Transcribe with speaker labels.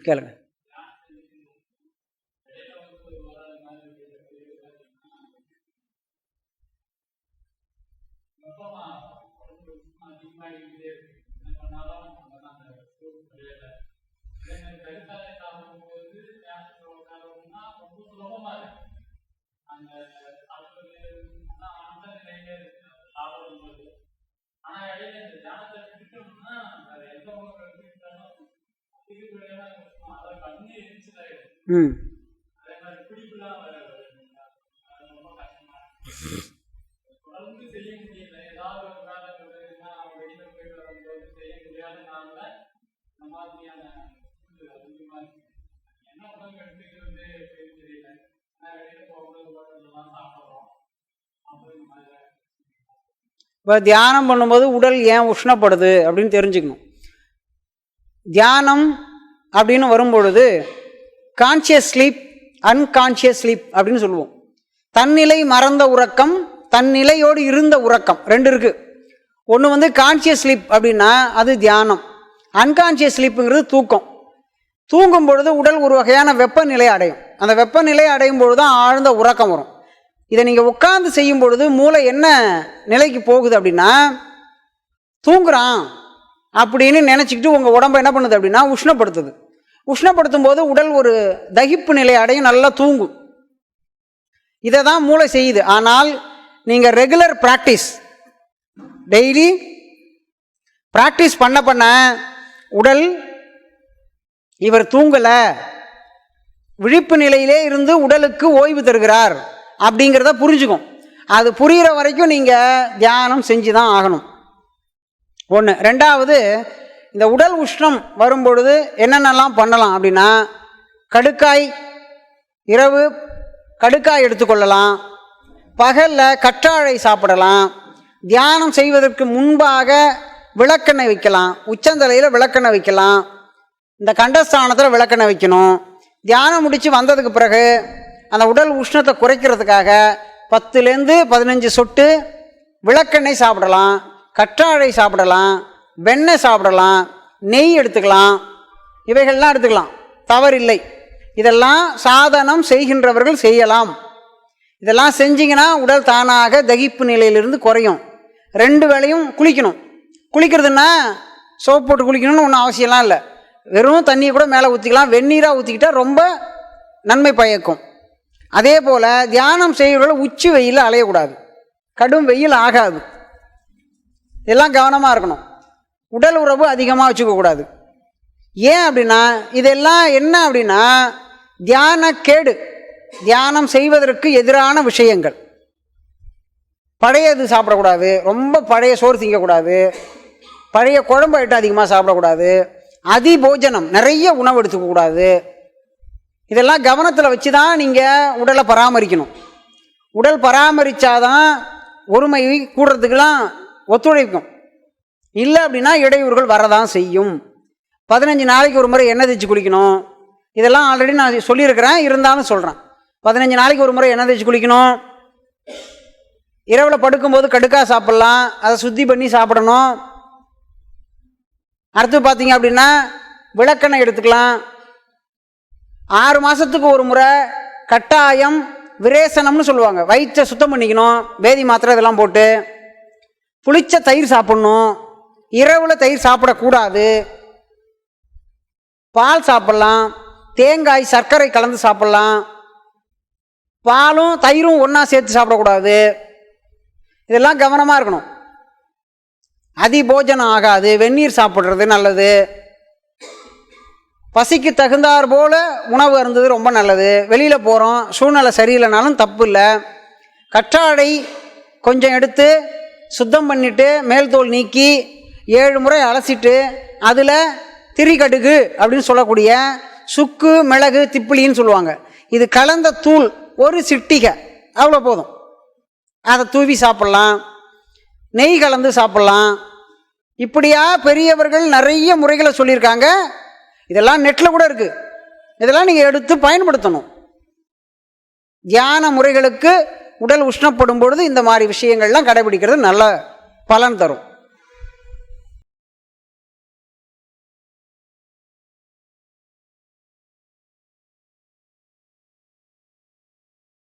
Speaker 1: கேளுங்க. இப்போ தியானம் பண்ணும்போது உடல் ஏன் உஷ்ணப்படுது அப்படின்னு தெரிஞ்சுக்கணும். தியானம் அப்படின்னு வரும்பொழுது கான்சியஸ் ஸ்லீப், அன்கான்சியஸ் ஸ்லீப் அப்படின்னு சொல்லுவோம். தன்னிலை மறந்த உறக்கம், தன்னிலையோடு இருந்த உறக்கம் ரெண்டு இருக்குது. ஒன்று வந்து கான்சியஸ் ஸ்லீப் அப்படின்னா அது தியானம். அன்கான்சியஸ் ஸ்லீப்புங்கிறது தூக்கம். தூங்கும் பொழுது உடல் ஒரு வகையான வெப்பநிலை அடையும். அந்த வெப்பநிலை அடையும் பொழுது தான் ஆழ்ந்த உறக்கம் வரும். இதை நீங்கள் உட்கார்ந்து செய்யும் பொழுது மூளை என்ன நிலைக்கு போகுது அப்படின்னா, தூங்குறான் அப்படின்னு நினச்சிக்கிட்டு உங்கள் உடம்பை என்ன பண்ணுது அப்படின்னா உஷ்ணப்படுத்துது. உஷ்ணப்படுத்தும் போது உடல் ஒரு தகிப்பு நிலை அடையும், நல்லா தூங்கும். இதை தான் மூளை செய்யுது. ஆனால் நீங்கள் ரெகுலர் ப்ராக்டிஸ், டெய்லி ப்ராக்டிஸ் பண்ண பண்ண உடல் இவர் தூங்கலை, விழிப்பு நிலையிலே இருந்து உடலுக்கு ஓய்வு தருகிறார் அப்படிங்கிறத புரிஞ்சுக்கும். அது புரிகிற வரைக்கும் நீங்கள் தியானம் செஞ்சு தான் ஆகணும். ஒன்று. ரெண்டாவது, இந்த உடல் உஷ்ணம் வரும்பொழுது என்னென்னலாம் பண்ணலாம் அப்படின்னா, கடுக்காய், இரவு கடுக்காய் எடுத்துக்கொள்ளலாம், பகலில் கற்றாழை சாப்பிடலாம், தியானம் செய்வதற்கு முன்பாக விளக்கெண்ணெய் வைக்கலாம், உச்சந்தலையில் விளக்கெண்ணெய் வைக்கலாம், இந்த கண்டஸ்தானத்தில் விளக்கெண்ணெய் வைக்கணும். தியானம் முடித்து வந்ததுக்கு பிறகு அந்த உடல் உஷ்ணத்தை குறைக்கிறதுக்காக 10லேருந்து 15 சொட்டு விளக்கெண்ணெய் சாப்பிடலாம், கற்றாழை சாப்பிடலாம், வெண்ணெய் சாப்பிடலாம், நெய் எடுத்துக்கலாம். இவைகள்லாம் எடுத்துக்கலாம், தவறில்லை. இதெல்லாம் சாதனம் செய்கின்றவர்கள் செய்யலாம். இதெல்லாம் செஞ்சிங்கன்னா உடல் தானாக தகிப்பு நிலையிலிருந்து குறையும். 2 வேளையும் குளிக்கணும். குளிக்கிறதுனா சோப்பு போட்டு குளிக்கணும்னு ஒன்றும் அவசியம்லாம் இல்லை. வெறும் தண்ணியை கூட மேலே ஊற்றிக்கலாம். வெந்நீராக ஊற்றிக்கிட்டால் ரொம்ப நன்மை பயக்கும். அதே போல் தியானம் செய்கிறவர்கள் உச்சி வெயிலில் அலையக்கூடாது, கடும் வெயில் ஆகாது. இதெல்லாம் கவனமாக இருக்கணும். உடல் உறவு அதிகமாக வச்சுக்கக்கூடாது. ஏன் அப்படின்னா இதெல்லாம் என்ன அப்படின்னா தியான கேடு, தியானம் செய்வதற்கு எதிரான விஷயங்கள். பழையது சாப்பிடக்கூடாது, ரொம்ப பழைய சோறு திங்கக்கூடாது, பழைய குழம்பு ஐட்டம் அதிகமாக சாப்பிடக்கூடாது, அதிபோஜனம் நிறைய உணவு எடுத்துக்கக்கூடாது. இதெல்லாம் கவனத்தில் வச்சு தான் நீங்கள் உடலை பராமரிக்கணும். உடல் பராமரித்தாதான் ஒருமை கூடுறதுக்கெல்லாம் ஒத்துழைக்கும். இல்லை அப்படின்னா இடையூறுகள் வரதான் செய்யும். 15 நாளைக்கு ஒரு முறை எண்ணெய் தேய்ச்சி குளிக்கணும். இதெல்லாம் ஆல்ரெடி நான் சொல்லியிருக்கிறேன், இருந்தாலும் சொல்கிறேன். 15 நாளைக்கு ஒரு முறை எண்ணெய் தேய்ச்சி குளிக்கணும். இரவில் படுக்கும்போது கடுக்காய் சாப்பிட்லாம், அதை சுத்தி பண்ணி சாப்பிடணும். அடுத்து பார்த்தீங்க அப்படின்னா விளக்கெண்ணெய் எடுத்துக்கலாம். 6 மாதத்துக்கு ஒரு முறை கட்டாயம் விரேசனம்னு சொல்லுவாங்க, வயிற்றை சுத்தம் பண்ணிக்கணும், வேதி மாத்திரை இதெல்லாம் போட்டு. புளிச்ச தயிர் சாப்பிட்ணும், இரவில் தயிர் சாப்பிடக்கூடாது. பால் சாப்பிட்லாம், தேங்காய் சர்க்கரை கலந்து சாப்பிட்லாம். பாலும் தயிரும் ஒன்றா சேர்த்து சாப்பிடக்கூடாது. இதெல்லாம் கவனமாக இருக்கணும். அதிபோஜனம் ஆகாது. வெந்நீர் சாப்பிட்றது நல்லது. பசிக்கு தகுந்தாற் போல் உணவு அருந்தது ரொம்ப நல்லது. வெளியில் போகிறோம், சூழ்நிலை சரியில்லைனாலும் தப்பு இல்லை. கற்றாழை கொஞ்சம் எடுத்து சுத்தம் பண்ணிவிட்டு மேல் தோல் நீக்கி 7 முறை அலசிட்டு அதில் திரிகடுகு அப்படின்னு சொல்லக்கூடிய சுக்கு, மிளகு, திப்பிலின்னு சொல்லுவாங்க, இது கலந்த தூள் ஒரு சிட்டிகை, அவ்வளோ போதும். அதை தூவி சாப்பிட்லாம். நெய் கலந்து சாப்பிட்லாம். இப்படியா பெரியவர்கள் நிறைய முறைகளை சொல்லியிருக்காங்க. இதெல்லாம் நெட்டில் கூட இருக்குது. இதெல்லாம் நீங்கள் எடுத்து பயன்படுத்தணும். தியான முறைகளுக்கு உடல் உஷ்ணப்படும் பொழுது இந்த மாதிரி விஷயங்கள்லாம் கடைபிடிக்கிறது நல்ல பலன் தரும்.